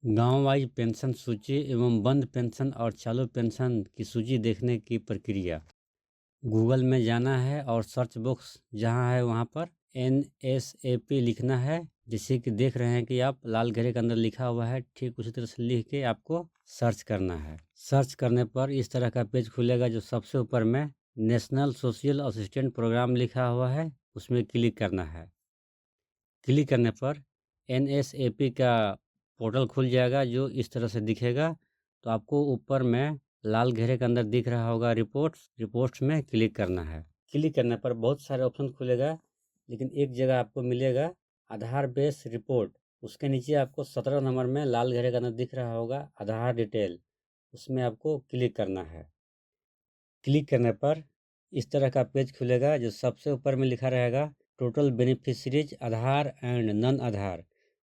गांव wise pension सूची एवं बंद पेंशन और चालू पेंशन की सूची देखने की प्रक्रिया। गूगल में जाना है और सर्च बॉक्स जहां है वहां पर NSAP लिखना है। जैसे कि देख रहे हैं कि आप लाल घेरे के अंदर लिखा हुआ है, ठीक उसी तरह से लिख के आपको सर्च करना है। सर्च करने पर इस तरह का पेज खुलेगा जो सबसे ऊपर में नेशनल सोशल असिस्टेंट प्रोग्राम लिखा हुआ है, उसमें क्लिक करना है। क्लिक करने पर NSAP का पोर्टल खुल जाएगा जो इस तरह से दिखेगा। तो आपको ऊपर में लाल घेरे के अंदर दिख रहा होगा रिपोर्ट्स में क्लिक करना है। क्लिक करने पर बहुत सारे ऑप्शन खुलेगा, लेकिन एक जगह आपको मिलेगा आधार बेस रिपोर्ट। उसके नीचे आपको 17 नंबर में लाल घेरे के अंदर दिख रहा होगा आधार डिटेल, उसमें आपको क्लिक करना है। क्लिक करने पर इस तरह का पेज खुलेगा जो सबसे ऊपर में लिखा रहेगा total beneficiaries Aadhaar and non Aadhaar.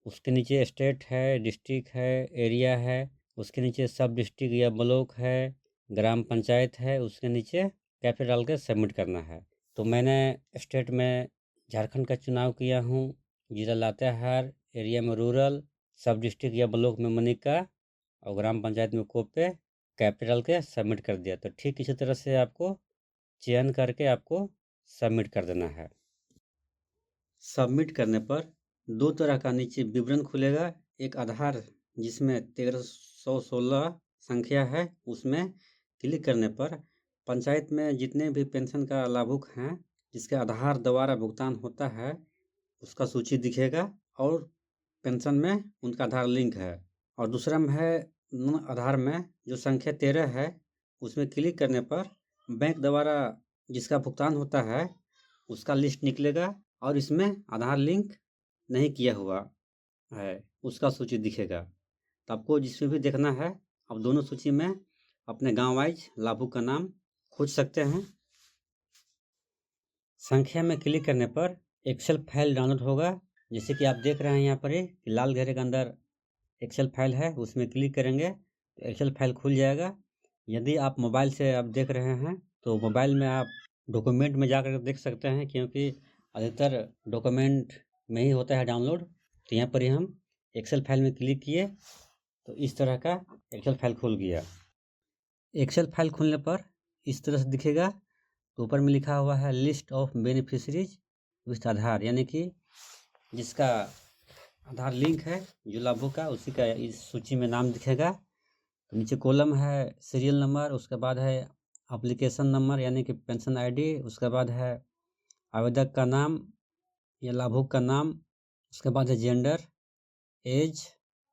उसके नीचे स्टेट है, डिस्ट्रिक्ट है, एरिया है, उसके नीचे सब डिस्ट्रिक्ट या ब्लॉक है, ग्राम पंचायत है, उसके नीचे कैपिटल डाल के सबमिट करना है। तो मैंने स्टेट में झारखंड का चुनाव किया हूँ, जिला लातेहार, एरिया में रूरल, सब डिस्ट्रिक्ट या ब्लॉक में मनिका और ग्राम पंचायत में कोपे, कैपिटल के सबमिट कर दिया। तो ठीक इसी तरह से आपको चयन करके आपको सबमिट कर देना है। सबमिट करने पर दो तरह का नीचे विवरण खुलेगा। एक आधार जिसमें 1316 संख्या है, उसमें क्लिक करने पर पंचायत में जितने भी पेंशन का लाभुक हैं जिसके आधार द्वारा भुगतान होता है उसका सूची दिखेगा और पेंशन में उनका आधार लिंक है। और दूसरा में है आधार में जो संख्या 13 है, उसमें क्लिक करने पर बैंक द्वारा जिसका भुगतान होता है उसका लिस्ट निकलेगा और इसमें आधार लिंक नहीं किया हुआ है उसका सूची दिखेगा। तो आपको जिसमें भी देखना है आप दोनों सूची में अपने गांव वाइज लाभुक का नाम खोज सकते हैं। संख्या में क्लिक करने पर एक्सेल फाइल डाउनलोड होगा। जैसे कि आप देख रहे हैं यहाँ पर कि लाल घेरे के अंदर एक्सेल फाइल है, उसमें क्लिक करेंगे तो एक्सेल फाइल खुल जाएगा। यदि आप मोबाइल से आप देख रहे हैं तो मोबाइल में आप डॉक्यूमेंट में जाकर देख सकते हैं, क्योंकि अधिकतर डॉक्यूमेंट में ही होता है डाउनलोड। तो यहाँ पर ही हम एक्सेल फाइल में क्लिक किए तो इस तरह का एक्सेल फाइल खुल गया। एक्सेल फाइल खुलने पर इस तरह से दिखेगा। तो ऊपर में लिखा हुआ है लिस्ट ऑफ बेनिफिशरीज विथ आधार, यानी कि जिसका आधार लिंक है जो लाभुक का, उसी का इस सूची में नाम दिखेगा। तो नीचे कॉलम है सीरियल नंबर, उसके बाद है एप्लीकेशन नंबर यानी कि पेंशन आईडी, उसके बाद है आवेदक का नाम या लाभुक का नाम, उसके बाद है जेंडर, एज,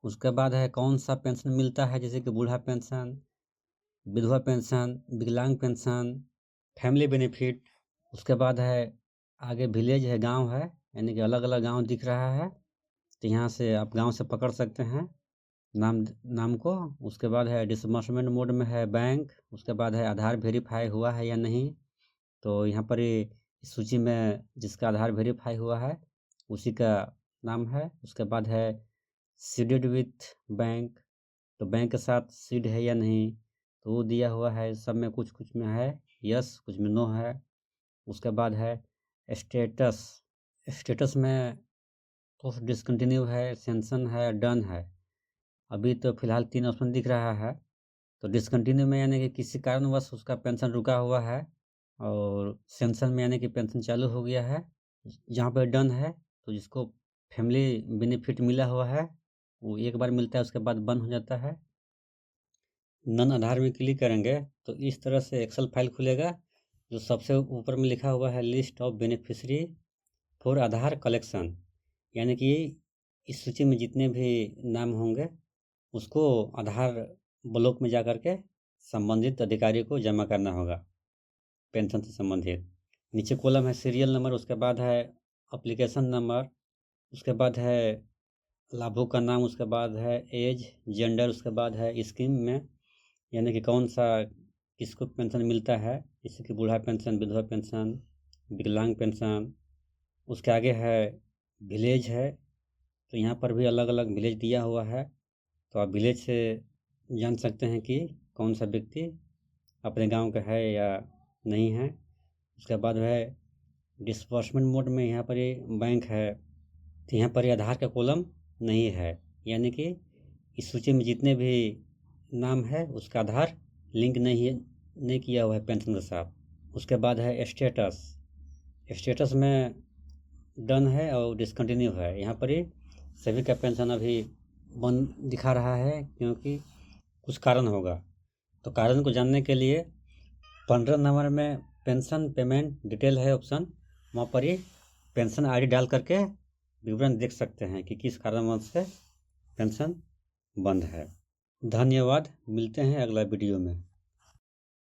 उसके बाद है कौन सा पेंशन मिलता है, जैसे कि बूढ़ा पेंशन, विधवा पेंशन, विकलांग पेंशन, फैमिली बेनिफिट। उसके बाद है आगे विलेज है, गांव है, यानी कि अलग अलग गांव दिख रहा है। तो यहाँ से आप गांव से पकड़ सकते हैं नाम को। उसके बाद है डिसबर्समेंट मोड में है बैंक, उसके बाद है आधार वेरीफाई हुआ है या नहीं। तो यहाँ पर इस सूची में जिसका आधार वेरीफाई हुआ है उसी का नाम है। उसके बाद है सीडेड विथ बैंक, तो बैंक के साथ सीड है या नहीं तो वो दिया हुआ है। सब में कुछ कुछ में है यस, कुछ में नो है। उसके बाद है स्टेटस, स्टेटस में तो डिसकंटिन्यू है, सेंशन है, डन है। अभी तो फिलहाल 3 ऑप्शन दिख रहा है। तो डिसकंटिन्यू में यानी कि किसी कारणवश उसका पेंशन रुका हुआ है, और सेंशन में यानी कि पेंशन चालू हो गया है। जहाँ पर डन है तो जिसको फैमिली बेनिफिट मिला हुआ है वो एक बार मिलता है, उसके बाद बंद हो जाता है। नन आधार में क्लिक करेंगे तो इस तरह से एक्सेल फाइल खुलेगा जो सबसे ऊपर में लिखा हुआ है list of beneficiary for Aadhaar collection, यानी कि इस सूची में जितने भी नाम होंगे उसको आधार ब्लॉक में जा कर के संबंधित अधिकारी को जमा करना होगा पेंशन से संबंधित। नीचे कॉलम है सीरियल नंबर, उसके बाद है एप्लीकेशन नंबर, उसके बाद है लाभुक का नाम, उसके बाद है एज, जेंडर, उसके बाद है स्कीम में यानी कि कौन सा किसको पेंशन मिलता है, जैसे कि बूढ़ा पेंशन, विधवा पेंशन, विकलांग पेंशन। उसके आगे है विलेज है, तो यहाँ पर भी अलग अलग विलेज दिया हुआ है। तो आप विलेज से जान सकते हैं कि कौन सा व्यक्ति अपने गांव का है या नहीं है। उसके बाद है डिस्बर्समेंट मोड में यहाँ पर ये बैंक है, तो यहाँ पर ये आधार का कॉलम नहीं है, यानी कि इस सूची में जितने भी नाम है उसका आधार लिंक नहीं किया हुआ है पेंशन के साथ। उसके बाद है स्टेटस। स्टेटस में डन है और डिसकंटिन्यू है। यहाँ पर ही सभी का पेंशन अभी बंद दिखा रहा है क्योंकि कुछ कारण होगा। तो कारण को जानने के लिए 15 नंबर में पेंशन पेमेंट डिटेल है ऑप्शन, वहाँ पर ही पेंशन आईडी डाल करके विवरण देख सकते हैं कि किस कारणवश से पेंशन बंद है। धन्यवाद, मिलते हैं अगला वीडियो में।